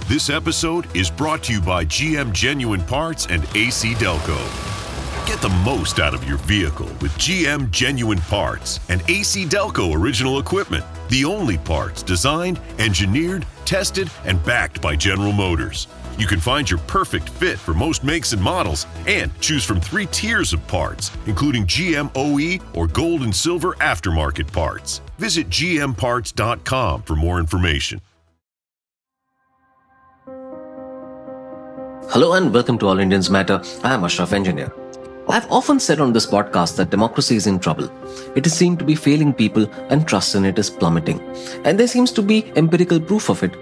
This episode is brought to you by GM Genuine Parts and AC Delco. Get the most out of your vehicle with GM Genuine Parts and AC Delco original equipment. The only parts designed, engineered, tested, and backed by General Motors. You can find your perfect fit for most makes and models and choose from 3 tiers of parts, including GM OE or gold and silver aftermarket parts. Visit gmparts.com for more information. Hello and welcome to All Indians Matter. I am Ashraf Engineer. I've often said on this podcast that democracy is in trouble. It is seen to be failing people and trust in it is plummeting. And there seems to be empirical proof of it.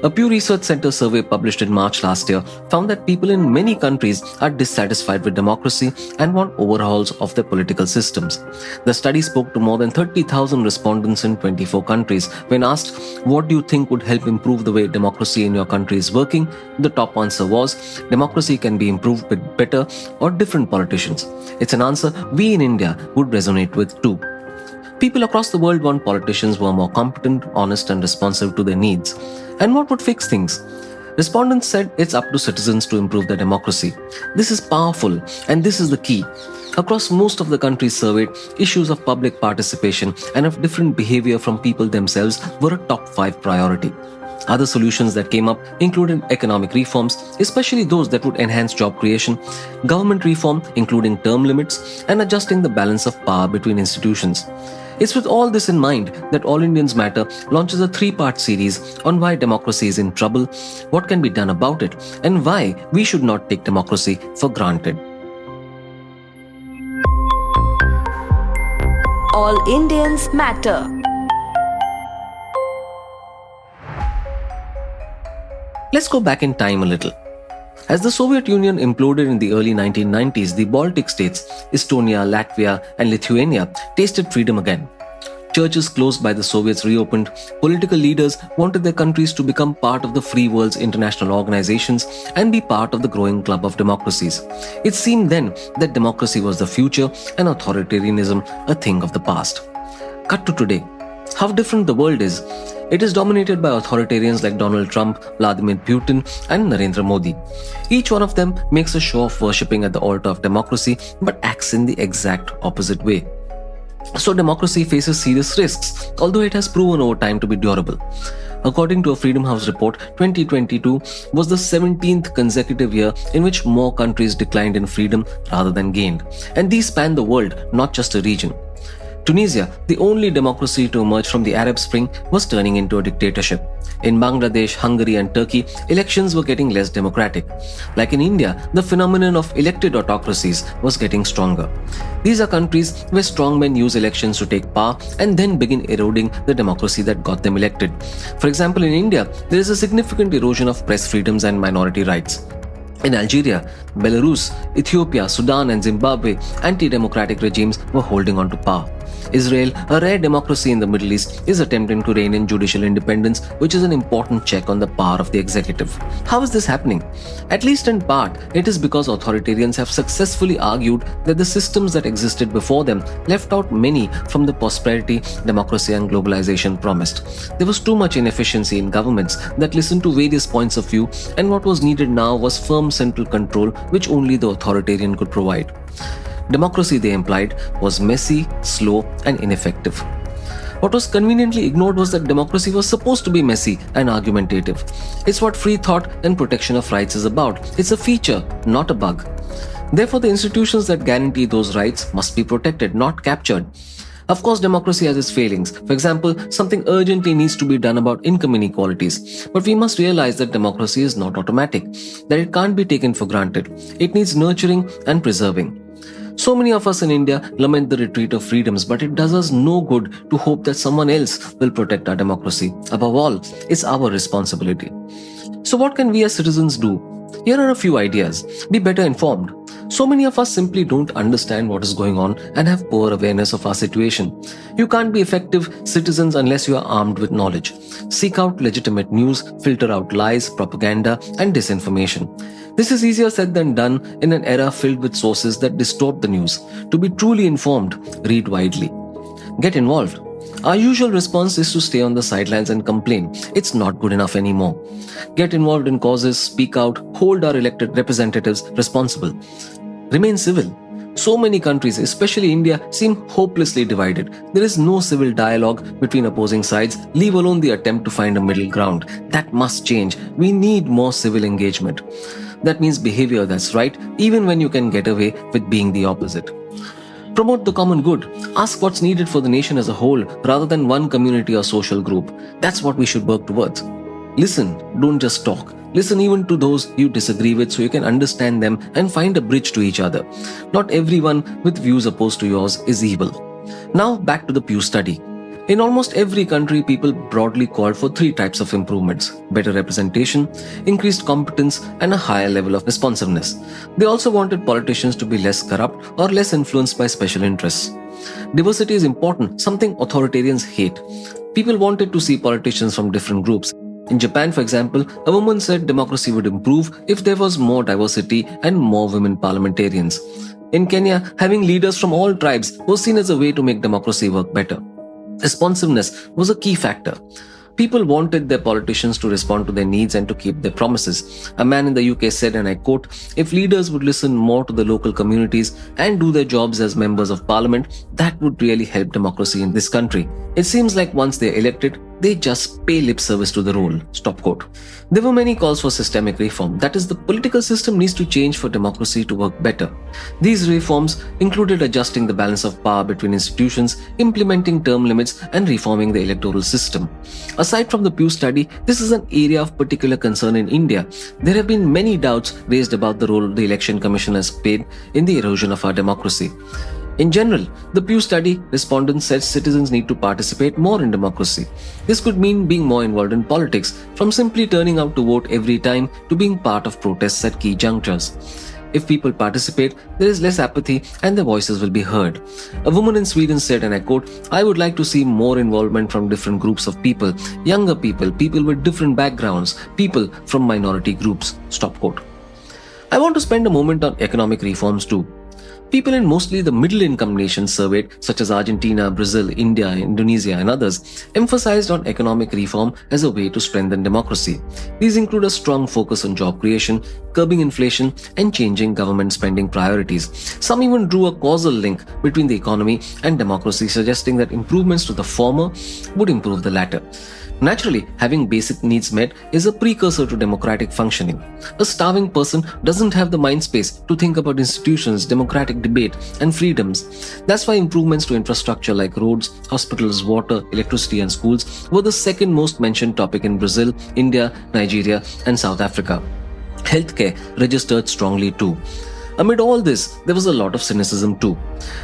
A Pew Research Center survey published in March last year found that people in many countries are dissatisfied with democracy and want overhauls of their political systems. The study spoke to more than 30,000 respondents in 24 countries. When asked, what do you think would help improve the way democracy in your country is working? The top answer was, democracy can be improved with better or different politicians. It's an answer we in India would resonate with too. People across the world want politicians who are more competent, honest and responsive to their needs. And what would fix things? Respondents said it's up to citizens to improve their democracy. This is powerful and this is the key. Across most of the countries surveyed, issues of public participation and of different behavior from people themselves were a top 5 priority. Other solutions that came up included economic reforms, especially those that would enhance job creation, government reform including term limits, and adjusting the balance of power between institutions. It's with all this in mind that All Indians Matter launches a 3-part series on why democracy is in trouble, what can be done about it, and why we should not take democracy for granted. All Indians Matter. Let's go back in time a little. As the Soviet Union imploded in the early 1990s, the Baltic states, Estonia, Latvia, and Lithuania tasted freedom again. Churches closed by the Soviets reopened. Political leaders wanted their countries to become part of the free world's international organizations and be part of the growing club of democracies. It seemed then that democracy was the future and authoritarianism a thing of the past. Cut to today. How different the world is. It is dominated by authoritarians like Donald Trump, Vladimir Putin, and Narendra Modi. Each one of them makes a show of worshipping at the altar of democracy but acts in the exact opposite way. So democracy faces serious risks, although it has proven over time to be durable. According to a Freedom House report, 2022 was the 17th consecutive year in which more countries declined in freedom rather than gained. And these span the world, not just a region. Tunisia, the only democracy to emerge from the Arab Spring, was turning into a dictatorship. In Bangladesh, Hungary and Turkey, elections were getting less democratic. Like in India, the phenomenon of elected autocracies was getting stronger. These are countries where strongmen use elections to take power and then begin eroding the democracy that got them elected. For example, in India, there is a significant erosion of press freedoms and minority rights. In Algeria, Belarus, Ethiopia, Sudan and Zimbabwe, anti-democratic regimes were holding on to power. Israel, a rare democracy in the Middle East, is attempting to rein in judicial independence, which is an important check on the power of the executive. How is this happening? At least in part, it is because authoritarians have successfully argued that the systems that existed before them left out many from the prosperity, democracy and globalization promised. There was too much inefficiency in governments that listened to various points of view, and what was needed now was firm central control, which only the authoritarian could provide. Democracy, they implied, was messy, slow, and ineffective. What was conveniently ignored was that democracy was supposed to be messy and argumentative. It's what free thought and protection of rights is about. It's a feature, not a bug. Therefore, the institutions that guarantee those rights must be protected, not captured. Of course, democracy has its failings. For example, something urgently needs to be done about income inequalities. But we must realize that democracy is not automatic, that it can't be taken for granted. It needs nurturing and preserving. So many of us in India lament the retreat of freedoms, but it does us no good to hope that someone else will protect our democracy. Above all, it's our responsibility. So what can we as citizens do? Here are a few ideas. Be better informed. So many of us simply don't understand what is going on and have poor awareness of our situation. You can't be effective citizens unless you are armed with knowledge. Seek out legitimate news, filter out lies, propaganda, and disinformation. This is easier said than done in an era filled with sources that distort the news. To be truly informed, read widely. Get involved. Our usual response is to stay on the sidelines and complain. It's not good enough anymore. Get involved in causes, speak out, hold our elected representatives responsible. Remain civil. So many countries, especially India, seem hopelessly divided. There is no civil dialogue between opposing sides, leave alone the attempt to find a middle ground. That must change. We need more civil engagement. That means behavior that's right, even when you can get away with being the opposite. Promote the common good. Ask what's needed for the nation as a whole rather than one community or social group. That's what we should work towards. Listen, don't just talk. Listen even to those you disagree with so you can understand them and find a bridge to each other. Not everyone with views opposed to yours is evil. Now back to the Pew study. In almost every country, people broadly called for 3 types of improvements: better representation, increased competence, and a higher level of responsiveness. They also wanted politicians to be less corrupt or less influenced by special interests. Diversity is important, something authoritarians hate. People wanted to see politicians from different groups. In Japan, for example, a woman said democracy would improve if there was more diversity and more women parliamentarians. In Kenya, having leaders from all tribes was seen as a way to make democracy work better. Responsiveness was a key factor. People wanted their politicians to respond to their needs and to keep their promises. A man in the UK said, and I quote, "If leaders would listen more to the local communities and do their jobs as members of parliament, that would really help democracy in this country. It seems like once they're elected, they just pay lip service to the role." Stop quote. There were many calls for systemic reform. That is, the political system needs to change for democracy to work better. These reforms included adjusting the balance of power between institutions, implementing term limits, and reforming the electoral system. Aside from the Pew study, this is an area of particular concern in India. There have been many doubts raised about the role the Election Commission has played in the erosion of our democracy. In general, the Pew study respondents said citizens need to participate more in democracy. This could mean being more involved in politics, from simply turning out to vote every time to being part of protests at key junctures. If people participate, there is less apathy and their voices will be heard. A woman in Sweden said, and I quote, "I would like to see more involvement from different groups of people, younger people, people with different backgrounds, people from minority groups." Stop quote. I want to spend a moment on economic reforms too. People in mostly the middle-income nations surveyed, such as Argentina, Brazil, India, Indonesia, and others, emphasized on economic reform as a way to strengthen democracy. These include a strong focus on job creation, curbing inflation, and changing government spending priorities. Some even drew a causal link between the economy and democracy, suggesting that improvements to the former would improve the latter. Naturally, having basic needs met is a precursor to democratic functioning. A starving person doesn't have the mind space to think about institutions, democratic debate, and freedoms. That's why improvements to infrastructure like roads, hospitals, water, electricity, and schools were the second most mentioned topic in Brazil, India, Nigeria, and South Africa. Healthcare registered strongly too. Amid all this, there was a lot of cynicism too.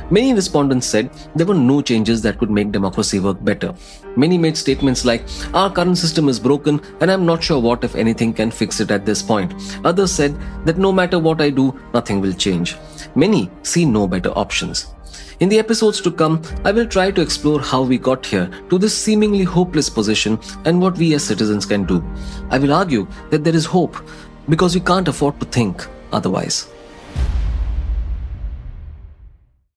Many respondents said there were no changes that could make democracy work better. Many made statements like, "Our current system is broken and I'm not sure what, if anything, can fix it at this point." Others said that no matter what I do, nothing will change. Many see no better options. In the episodes to come, I will try to explore how we got here to this seemingly hopeless position and what we as citizens can do. I will argue that there is hope because we can't afford to think otherwise.